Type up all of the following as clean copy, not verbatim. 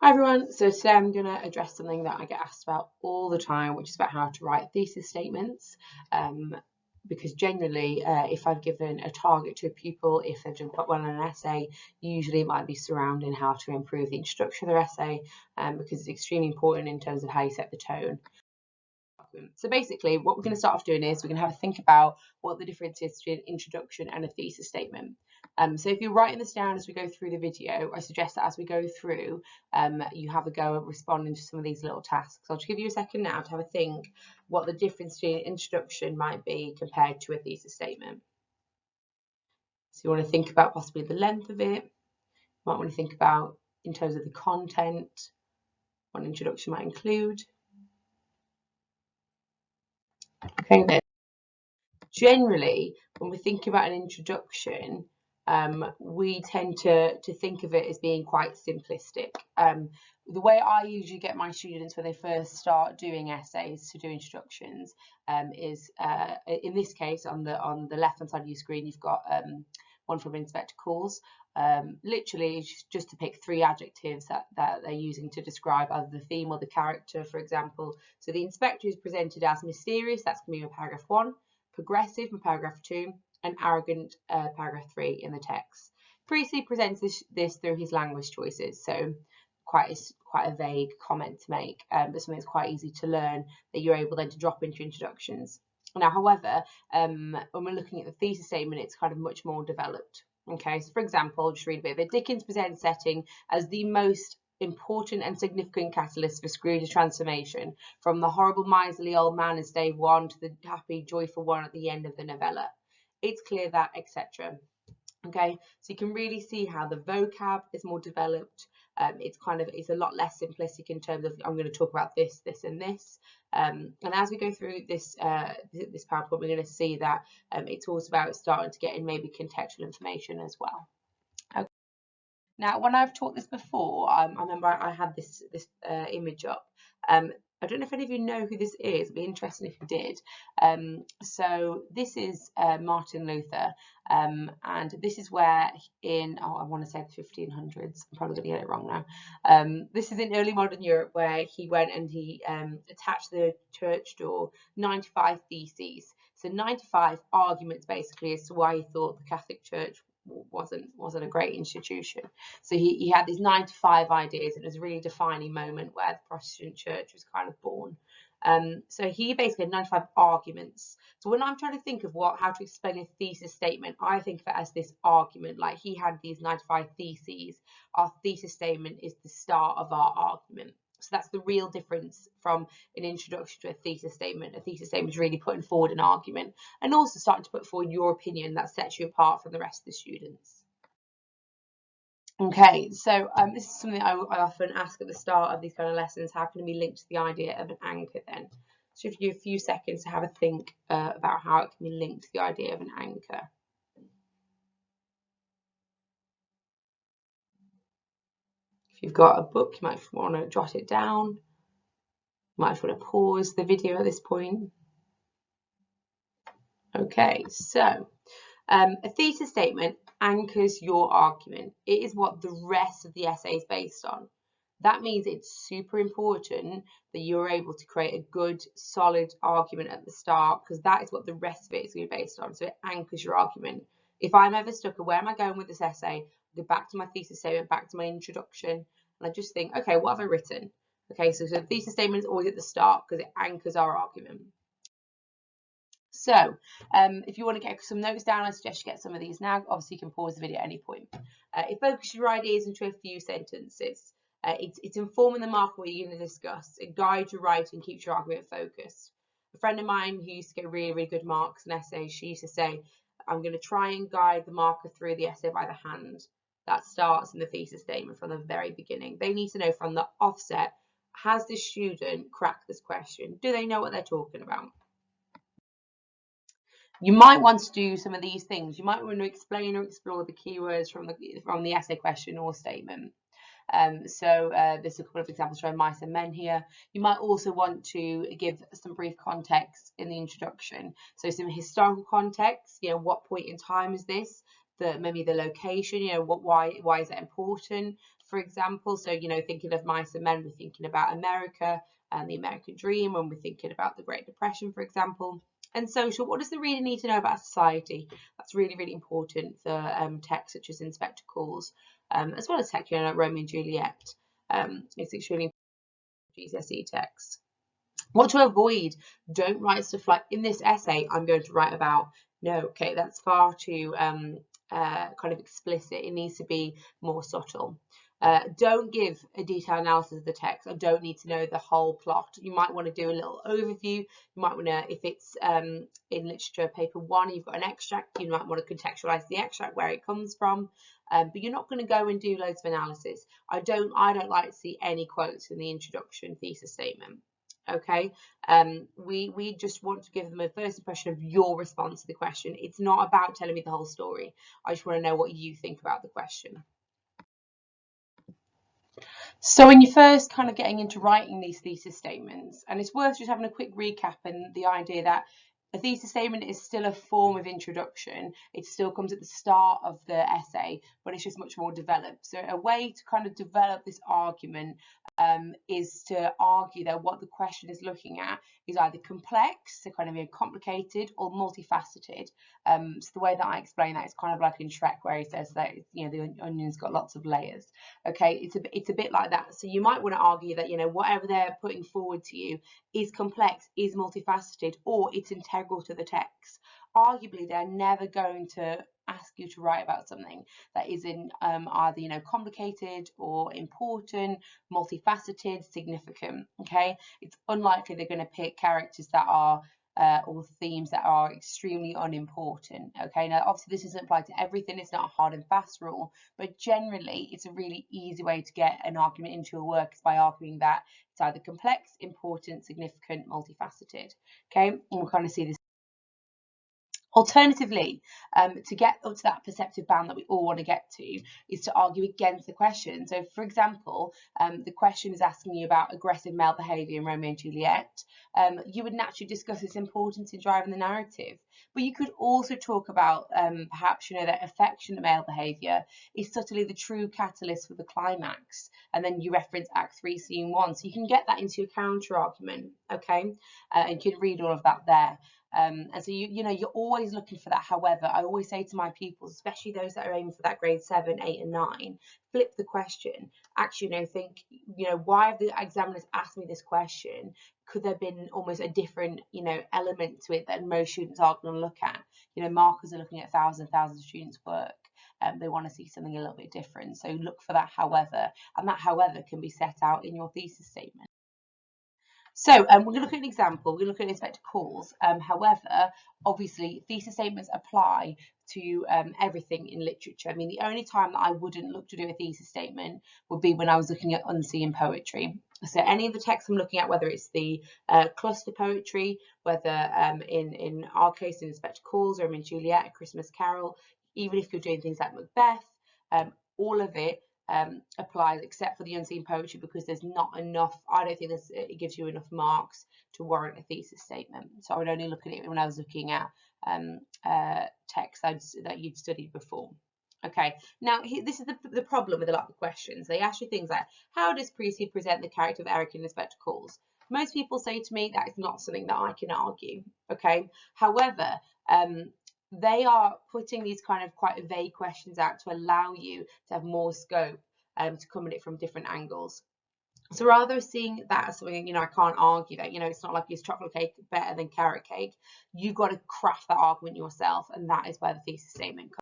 Hi everyone, so today I'm going to address something that I get asked about all the time, which is about how to write thesis statements. Because generally, if I've given a target to a pupil, if they've done quite well in an essay, usually it might be surrounding how to improve the introduction of their essay, because it's extremely important in terms of how you set the tone. So basically, what we're going to start off doing is we're going to have a think about what the difference is between an introduction and a thesis statement. So if you're writing this down as we go through the video, I suggest that as we go through, you have a go at responding to some of these little tasks. I'll just give you a second now to have a think what the difference between an introduction might be compared to a thesis statement. So you want to think about possibly the length of it. You might want to think about in terms of the content, what an introduction might include. Okay, then. Generally, when we're thinking about an introduction, we tend to think of it as being quite simplistic. The way I usually get my students when they first start doing essays to do introductions is, in this case, on the left-hand side of your screen, you've got one from Inspector Calls. Literally just to pick 3 adjectives that they're using to describe either the theme or the character, for example. So the inspector is presented as mysterious, that's going to be in paragraph 1, progressive in paragraph 2, and arrogant, paragraph 3 in the text. Priestley presents this through his language choices, so quite a vague comment to make, but something that's quite easy to learn that you're able then to drop into introductions. Now, however, when we're looking at the thesis statement, it's kind of much more developed. Okay, so for example, I'll just read a bit of it. Dickens presents setting as the most important and significant catalyst for Scrooge's transformation from the horrible miserly old man as day 1 to the happy joyful one at the end of the novella. It's clear that, etc. Okay, so you can really see how the vocab is more developed. It's a lot less simplistic in terms of I'm going to talk about this, this, and this. And as we go through this PowerPoint, we're going to see that it talks about starting to get in maybe contextual information as well. Okay. Now, when I've taught this before, I remember I had this image up. I don't know if any of you know who this is. It'd be interesting if you did. So this is Martin Luther, and this is where I want to say the 1500s. I'm probably going to get it wrong now. This is in early modern Europe where he went and he attached to the church door 95 theses. So 95 arguments basically as to why he thought the Catholic Church wasn't a great institution. So he had these 95 ideas, and it was a really defining moment where the Protestant church was kind of born. So he basically had 95 arguments. So when I'm trying to think of how to explain a thesis statement, I think of it as this argument, like he had these 95 theses. Our thesis statement is the start of our argument. So that's the real difference from an introduction to a thesis statement. A thesis statement is really putting forward an argument and also starting to put forward your opinion that sets you apart from the rest of the students. Okay, so this is something I often ask at the start of these kind of lessons. How can we link to the idea of an anchor then? So if you give you a few seconds to have a think about how it can be linked to the idea of an anchor. If you've got a book, you might want to jot it down. You might want to pause the video at this point. Okay, so a thesis statement anchors your argument. It is what the rest of the essay is based on. That means it's super important that you're able to create a good, solid argument at the start, because that is what the rest of it is going to be based on. So it anchors your argument. If I'm ever stuck at where am I going with this essay, I go back to my thesis statement, back to my introduction, and I just think, okay, what have I written? Okay, so the thesis statement is always at the start because it anchors our argument. So if you want to get some notes down, I suggest you get some of these now. Obviously, you can pause the video at any point. It focuses your ideas into a few sentences. It's informing the marker what you're going to discuss. It guides your writing, keeps your argument focused. A friend of mine who used to get really, really good marks in essays, she used to say, I'm going to try and guide the marker through the essay by the hand. That starts in the thesis statement from the very beginning. They need to know from the offset, has the student cracked this question? Do they know what they're talking about? You might want to do some of these things. You might want to explain or explore the keywords from the essay question or statement. There's a couple of examples from mice and men here. You might also want to give some brief context in the introduction. So some historical context, what point in time is this? Maybe the location, why is it important? for example. So, you know, thinking of Mice and Men, we're thinking about America and the American dream. When we're thinking about the Great Depression, for example. And social, what does the reader need to know about society? That's really, really important for texts such as Inspector Calls, as well as text, you know, like Romeo and Juliet. It's extremely important GCSE text. What to avoid? Don't write stuff like, in this essay, I'm going to write about, no, okay, that's far too kind of explicit. It needs to be more subtle. Don't give a detailed analysis of the text. I don't need to know the whole plot. You might want to do a little overview. You might want to, if it's in literature paper 1, you've got an extract, you might want to contextualize the extract, where it comes from. But you're not going to go and do loads of analysis. I don't like to see any quotes in the introduction thesis statement. Okay, we just want to give them a first impression of your response to the question. It's not about telling me the whole story. I just want to know what you think about the question. So when you're first kind of getting into writing these thesis statements, and it's worth just having a quick recap and the idea that a thesis statement is still a form of introduction. It still comes at the start of the essay, but it's just much more developed. So a way to kind of develop this argument is to argue that what the question is looking at is either complex, so kind of complicated, or multifaceted. So the way that I explain that is kind of like in Shrek, where he says that, you know, the onion's got lots of layers. Okay, it's a bit like that. So you might want to argue that, you know, whatever they're putting forward to you is complex, is multifaceted, or it's integral to the text. Arguably, they're never going to ask you to write about something that isn't either, you know, complicated or important, multifaceted, significant. Okay, it's unlikely they're going to pick characters that are or themes that are extremely unimportant. Okay, now obviously this doesn't apply to everything. It's not a hard and fast rule, but generally it's a really easy way to get an argument into your work is by arguing that it's either complex, important, significant, multifaceted. Okay, and we'll kind of see this. Alternatively, to get up to that perceptive bound that we all want to get to, is to argue against the question. So, for example, the question is asking you about aggressive male behaviour in Romeo and Juliet. You would naturally discuss its importance in driving the narrative, but you could also talk about perhaps, you know, that affectionate male behaviour is subtly the true catalyst for the climax, and then you reference Act 3, Scene 1, so you can get that into your counter argument. Okay, and you can read all of that there. And so you know, you're always looking for that. However, I always say to my pupils, especially those that are aiming for that grade 7, 8 and 9, flip the question. Actually, you know, think, you know, why have the examiners asked me this question? Could there have been almost a different, you know, element to it that most students aren't going to look at? You know, markers are looking at thousands of students' work. They want to see something a little bit different. So look for that however, and that however can be set out in your thesis statement. So we're going to look at an example. We're going to look at Inspector Calls. However, obviously, thesis statements apply to everything in literature. I mean, the only time that I wouldn't look to do a thesis statement would be when I was looking at unseen poetry. So any of the texts I'm looking at, whether it's the cluster poetry, whether in our case in Inspector Calls, Romeo and Juliet, A Christmas Carol, even if you're doing things like Macbeth, all of it applies except for the unseen poetry, because there's not enough. I don't think it gives you enough marks to warrant a thesis statement. So I would only look at it when I was looking at texts that you'd studied before. Okay, now this is the problem with a lot of the questions. They ask you things like, how does Precy present the character of Eric in Inspector Calls? Most people say to me that is not something that I can argue. Okay, however, they are putting these kind of quite vague questions out to allow you to have more scope to come at it from different angles. So rather seeing that as something, you know, I can't argue that, you know, it's not like is chocolate cake better than carrot cake. You've got to craft that argument yourself, and that is where the thesis statement comes.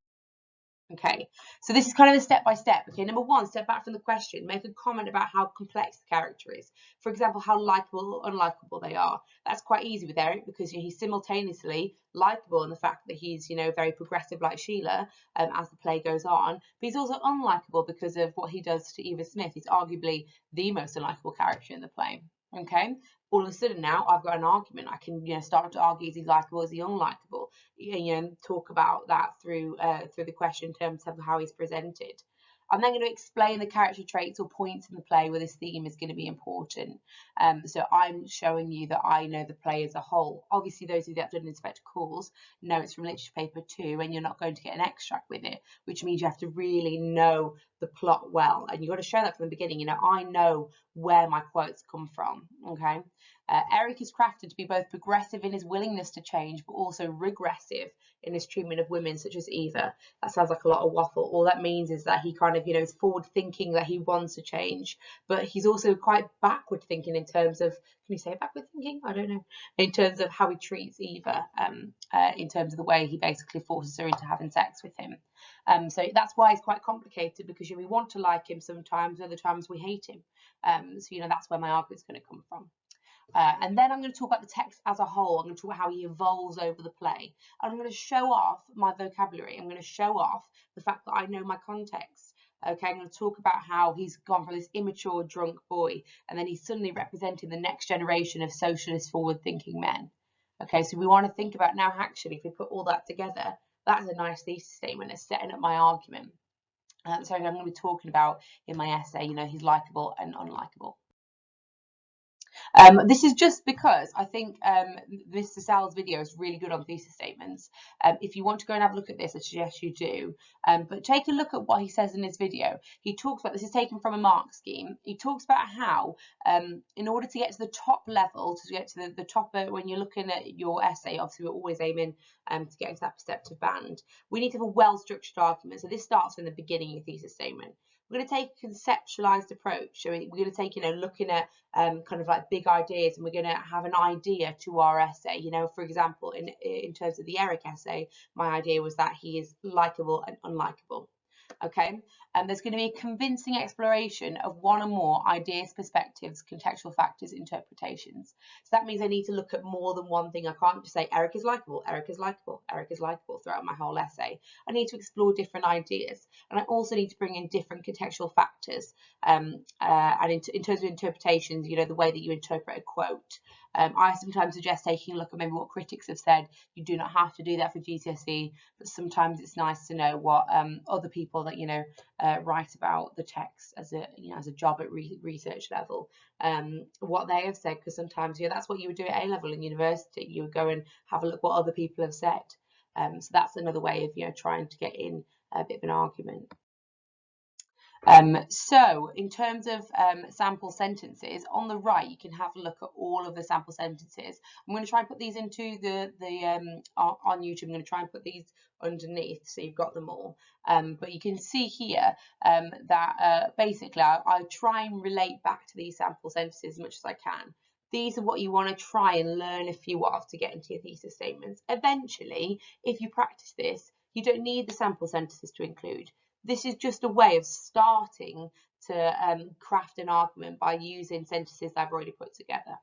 Okay, so this is kind of a step-by-step. Okay, number 1, step back from the question. Make a comment about how complex the character is. For example, how likable or unlikable they are. That's quite easy with Eric, because he's simultaneously likable in the fact that he's, you know, very progressive like Sheila as the play goes on, but he's also unlikable because of what he does to Eva Smith. He's arguably the most unlikable character in the play. Okay, all of a sudden now I've got an argument. I can, you know, start to argue, is he likable, is he unlikable? You know, talk about that through the question in terms of how he's presented. I'm then going to explain the character traits or points in the play where this theme is going to be important. So I'm showing you that I know the play as a whole. Obviously, those of you that have done Inspector Calls know it's from literature paper 2, and you're not going to get an extract with it, which means you have to really know the plot well, and you've got to show that from the beginning. You know, I know where my quotes come from. Okay, Eric is crafted to be both progressive in his willingness to change, but also regressive in his treatment of women such as Eva. That sounds like a lot of waffle. All that means is that he kind of, you know, is forward thinking, that he wants to change, but he's also quite backward thinking in terms of, can you say backward thinking? I don't know. In terms of how he treats Eva, in terms of the way he basically forces her into having sex with him. So that's why it's quite complicated, because we want to like him sometimes, other times we hate him. So, you know, that's where my argument's going to come from. And then I'm going to talk about the text as a whole. I'm going to talk about how he evolves over the play. And I'm going to show off my vocabulary. I'm going to show off the fact that I know my context. Okay, I'm going to talk about how he's gone from this immature, drunk boy, and then he's suddenly representing the next generation of socialist, forward-thinking men. Okay, so we want to think about now, actually, if we put all that together, that's a nice thesis statement. It's setting up my argument. So I'm going to be talking about in my essay, you know, he's likable and unlikable. This is just because I think Mr. Sal's video is really good on thesis statements. If you want to go and have a look at this, I suggest you do. But take a look at what he says in his video. He talks about, this is taken from a mark scheme. He talks about how in order to get to the top level, to get to the top, when you're looking at your essay, obviously we're always aiming to get into that perceptive band. We need to have a well-structured argument. So this starts from the beginning of your thesis statement. We're going to take a conceptualized approach. So we're going to take, you know, looking at kind of like big ideas, and we're going to have an idea to our essay. You know, for example, in terms of the Eric essay, my idea was that he is likable and unlikable. Okay, and there's going to be a convincing exploration of one or more ideas, perspectives, contextual factors, interpretations. So that means I need to look at more than one thing. I can't just say Eric is likable, Eric is likable, Eric is likable throughout my whole essay. I need to explore different ideas, and I also need to bring in different contextual factors. And in terms of interpretations, you know, the way that you interpret a quote. I sometimes suggest taking a look at maybe what critics have said. You do not have to do that for GCSE, but sometimes it's nice to know what other people that, you know, write about the text as a, you know, as a job at research level, what they have said, because sometimes, you know, that's what you would do at A level in university. You would go and have a look what other people have said. So that's another way of, you know, trying to get in a bit of an argument. So in terms of sample sentences, on the right you can have a look at all of the sample sentences. I'm going to try and put these into on YouTube. I'm going to try and put these underneath so you've got them all. But you can see here that basically I try and relate back to these sample sentences as much as I can. These are what you want to try and learn a few of to get into your thesis statements. Eventually, if you practice this, you don't need the sample sentences to include. This is just a way of starting to craft an argument by using sentences I've already put together.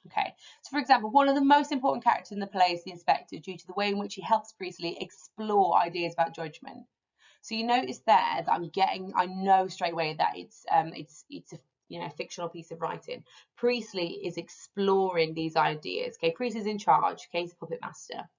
Okay, so for example, one of the most important characters in the play is the inspector, due to the way in which he helps Priestley explore ideas about judgment. So you notice there that I know straight away that it's a, you know, fictional piece of writing. Priestley is exploring these ideas. Okay, Priestley's in charge. Okay, he's a puppet master.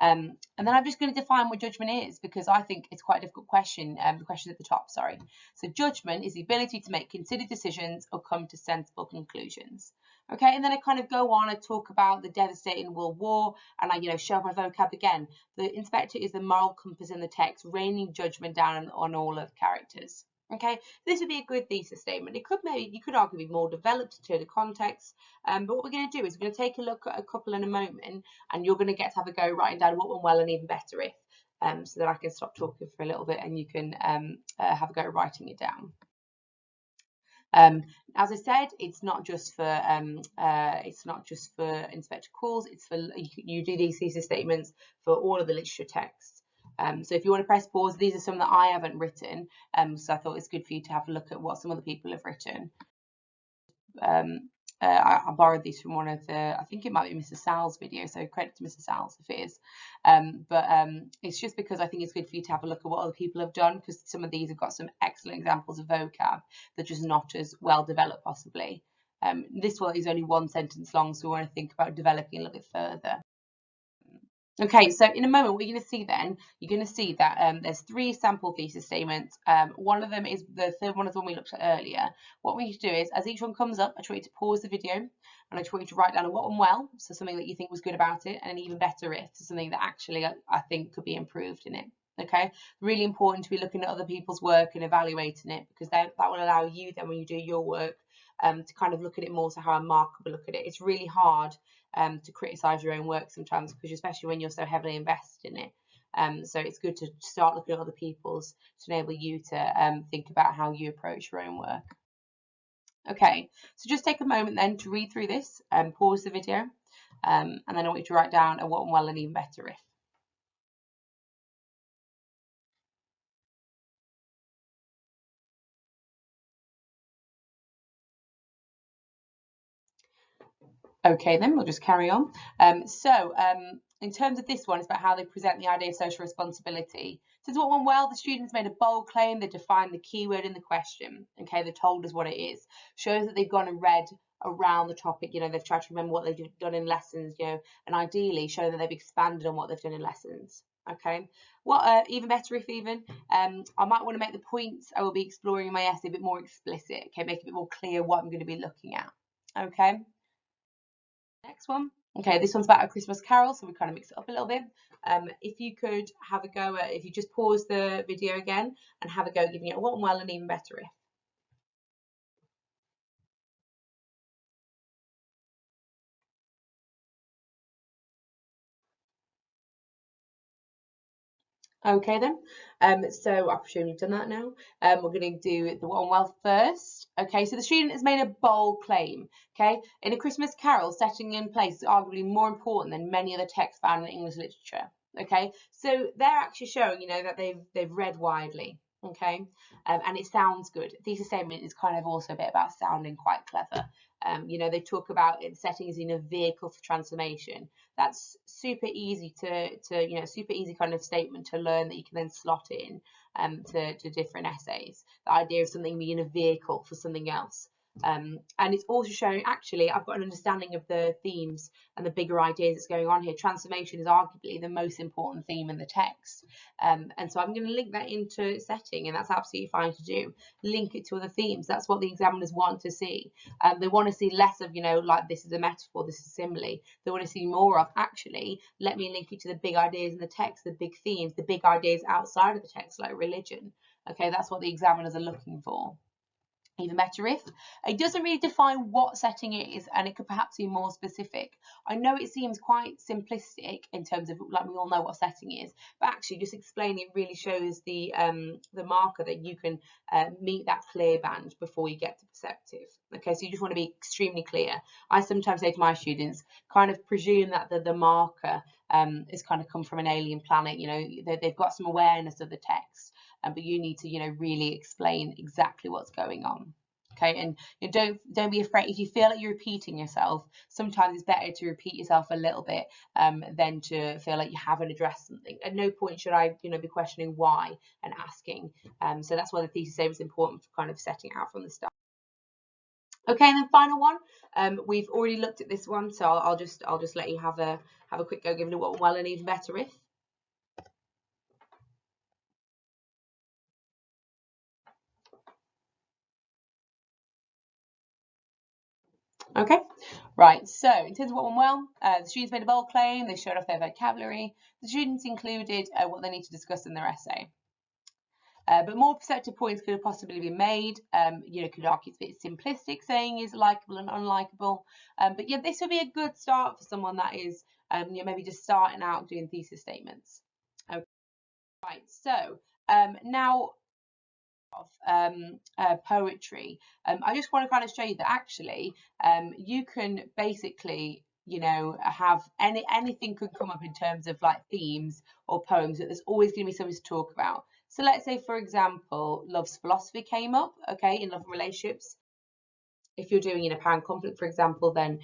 And then I'm just going to define what judgment is, because I think it's quite a difficult question. The question at the top, sorry. So judgment is the ability to make considered decisions or come to sensible conclusions. Okay, and then I kind of go on and talk about the devastating World War, and I, you know, show my vocab again. The inspector is the moral compass in the text, raining judgment down on all of characters. Okay, this would be a good thesis statement. It could maybe, you could argue, be more developed to the context, but what we're going to do is we're going to take a look at a couple in a moment, and you're going to get to have a go writing down what went well and even better if, so that I can stop talking for a little bit and you can have a go writing it down. As I said, it's not just for Inspector Calls. It's for you do these thesis statements for all of the literature texts. So if you want to press pause, these are some that I haven't written, so I thought it's good for you to have a look at what some other people have written. I borrowed these from one of the, I think it might be Mr. Sal's video, so credit to Mr. Sal's if it is. But it's just because I think it's good for you to have a look at what other people have done, because some of these have got some excellent examples of vocab that are just not as well developed possibly. This one is only one sentence long, so we want to think about developing a little bit further. Okay, so in a moment, what you're going to see then, you're going to see that there's 3 sample thesis statements. One of them is the third one is the one we looked at earlier. What we need to do is, as each one comes up, I try you to pause the video, and I try you to write down what went well, so something that you think was good about it, and an even better if, so something that actually I think could be improved in it. Okay, really important to be looking at other people's work and evaluating it, because that will allow you then, when you do your work, to kind of look at it more so how a marker will look at it. It's really hard to criticise your own work sometimes, because especially when you're so heavily invested in it. So it's good to start looking at other people's to enable you to think about how you approach your own work. Okay, so just take a moment then to read through this and pause the video, and then I want you to write down a what and well and even better if. Okay, then we'll just carry on. In terms of this one, it's about how they present the idea of social responsibility. So it's what went well. The students made a bold claim. They defined the keyword in the question. Okay, they told us what it is. Shows that they've gone and read around the topic. You know, they've tried to remember what they've done in lessons. You know, and ideally show that they've expanded on what they've done in lessons. Okay, what even better if even I might want to make the points I will be exploring in my essay a bit more explicit. Okay, make it a bit more clear what I'm going to be looking at. Okay. Next one. Okay, this one's about A Christmas Carol, so we kind of mix it up a little bit. If you could have a go at, if you just pause the video again and have a go giving it a what and well and even better if. Okay then, so I presume you've done that now. We're going to do the what and well first. Okay, so the student has made a bold claim. Okay, in A Christmas Carol, setting in place is arguably more important than many other texts found in English literature. Okay, so they're actually showing, you know, that they've read widely. Okay, and it sounds good. Thesis statement is kind of also a bit about sounding quite clever. You know, they talk about it setting as in a vehicle for transformation. That's super easy to you know, super easy kind of statement to learn that you can then slot in to different essays. The idea of something being a vehicle for something else. And it's also showing, actually, I've got an understanding of the themes and the bigger ideas that's going on here. Transformation is arguably the most important theme in the text. And so I'm going to link that into setting, and that's absolutely fine to do. Link it to other themes. That's what the examiners want to see. They want to see less of, you know, like this is a metaphor, this is a simile. They want to see more of, actually, let me link it to the big ideas in the text, the big themes, the big ideas outside of the text, like religion. Okay, that's what the examiners are looking for. Even better if it doesn't really define what setting it is, and it could perhaps be more specific. I know it seems quite simplistic in terms of, like, we all know what setting is, but actually just explaining it really shows the marker that you can meet that clear band before you get to perceptive. Okay, so you just want to be extremely clear. I sometimes say to my students, kind of presume that the marker is kind of come from an alien planet. You know, they've got some awareness of the text, but you need to, you know, really explain exactly what's going on. Okay, and you know, don't be afraid if you feel like you're repeating yourself. Sometimes it's better to repeat yourself a little bit than to feel like you haven't addressed something. At no point should I, you know, be questioning why and asking. So that's why the thesis aim is important for kind of setting out from the start. Okay, and then final one. We've already looked at this one, so I'll just let you have a quick go, giving it what well and even better if. Okay, right, so in terms of what went well, the students made a bold claim, they showed off their vocabulary, the students included what they need to discuss in their essay. But more perceptive points could have possibly been made. You know, could argue it's a bit simplistic saying is likable and unlikable. But yeah, this would be a good start for someone that is, you know, maybe just starting out doing thesis statements. Okay, right, so now of poetry, I just want to kind of show you that actually you can basically, you know, have anything could come up in terms of like themes or poems, that there's always going to be something to talk about. So let's say, for example, love's philosophy came up, okay, in love and relationships. If you're doing, you know, power and conflict, for example, then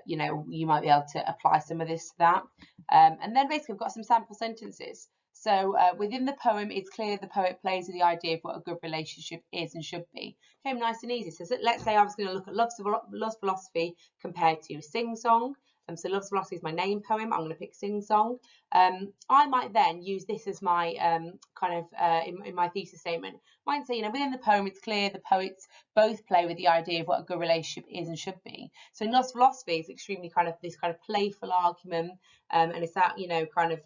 you know, you might be able to apply some of this to that. And then basically I've got some sample sentences. So within the poem, it's clear the poet plays with the idea of what a good relationship is and should be. Okay, nice and easy. So let's say I was going to look at love's philosophy compared to sing song. So Love's Philosophy is my name poem. I'm going to pick Sing Song. I might then use this as my kind of in my thesis statement. I might say, you know, within the poem, it's clear the poets both play with the idea of what a good relationship is and should be. So in Love's Philosophy is extremely kind of this kind of playful argument, and it's that, you know, kind of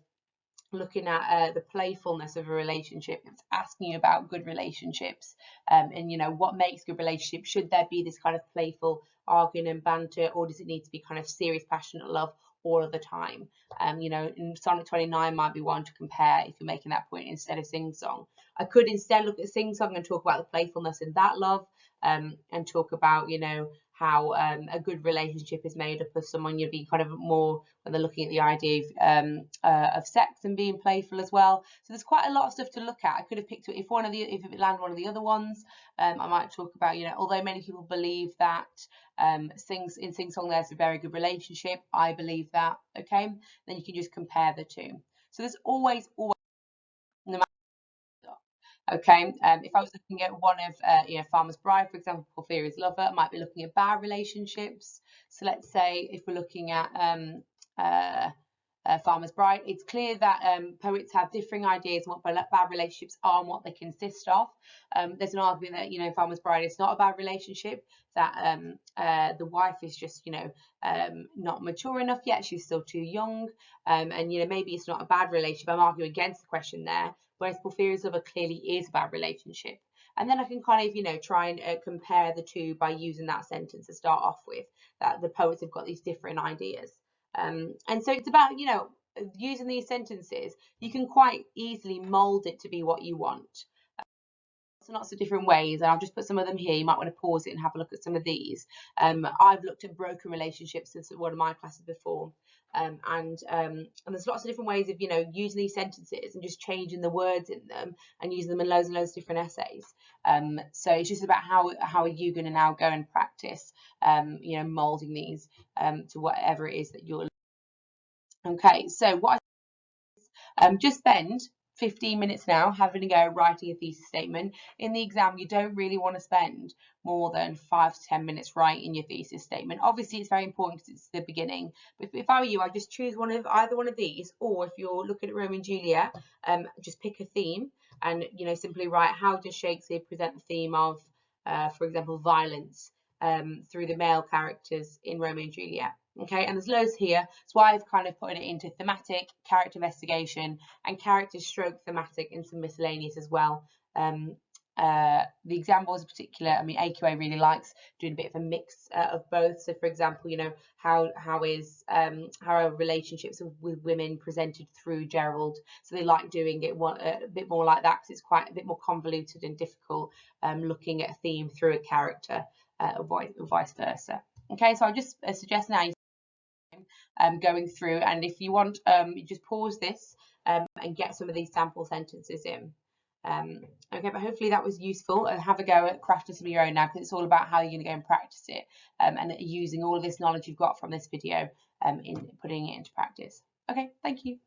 looking at the playfulness of a relationship. It's asking you about good relationships, and you know, what makes good relationship. Should there be this kind of playful arguing and banter, or does it need to be kind of serious, passionate love all of the time? You know, in Sonnet 29 might be one to compare if you're making that point instead of sing song. I could instead look at sing song and talk about the playfulness in that love, and talk about, you know, how a good relationship is made up of someone you'd be kind of more when they're looking at the idea of sex and being playful as well. So there's quite a lot of stuff to look at. I could have picked it if it landed one of the other ones. I might talk about, you know, although many people believe that sing song there's a very good relationship, I believe that. Okay, then you can just compare the two. So there's always no matter. Okay, if I was looking at one of you know, Farmer's Bride, for example, Porphyria's lover, I might be looking at bad relationships. So let's say if we're looking at Farmer's Bride, it's clear that poets have differing ideas on what bad relationships are and what they consist of. There's an argument that, you know, Farmer's Bride is not a bad relationship, that the wife is just, you know, not mature enough yet, she's still too young, and you know, maybe it's not a bad relationship. I'm arguing against the question there, whereas Porphyria's lover clearly is a bad relationship. And then I can kind of, you know, try and compare the two by using that sentence to start off with, that the poets have got these different ideas. And so it's about, you know, using these sentences, you can quite easily mold it to be what you want. Lots of different ways, and I'll just put some of them here. You might want to pause it and have a look at some of these. I've looked at broken relationships since one of my classes before, and there's lots of different ways of, you know, using these sentences and just changing the words in them and using them in loads and loads of different essays. So it's just about how are you going to now go and practice, you know, molding these to whatever it is that you're. Okay, so what just spend 15 minutes now having a go writing a thesis statement. In the exam, you don't really want to spend more than 5 to 10 minutes writing your thesis statement. Obviously, it's very important because it's the beginning. But if I were you, I'd just choose either one of these, or if you're looking at Romeo and Juliet, just pick a theme and, you know, simply write, how does Shakespeare present the theme of, for example, violence through the male characters in Romeo and Juliet. Okay, and there's loads here. That's why I've kind of put it into thematic, character investigation, and character stroke thematic, and some miscellaneous as well. The examples in particular, I mean, AQA really likes doing a bit of a mix of both. So, for example, you know, how are relationships with women presented through Gerald? So they like doing it a bit more like that, because it's quite a bit more convoluted and difficult looking at a theme through a character, or vice versa. Okay, so I'll just suggest now going through, and if you want, you just pause this and get some of these sample sentences in. Okay, but hopefully that was useful. Have a go at crafting some of your own now, because it's all about how you're going to go and practice it, and using all of this knowledge you've got from this video in putting it into practice. Okay, thank you.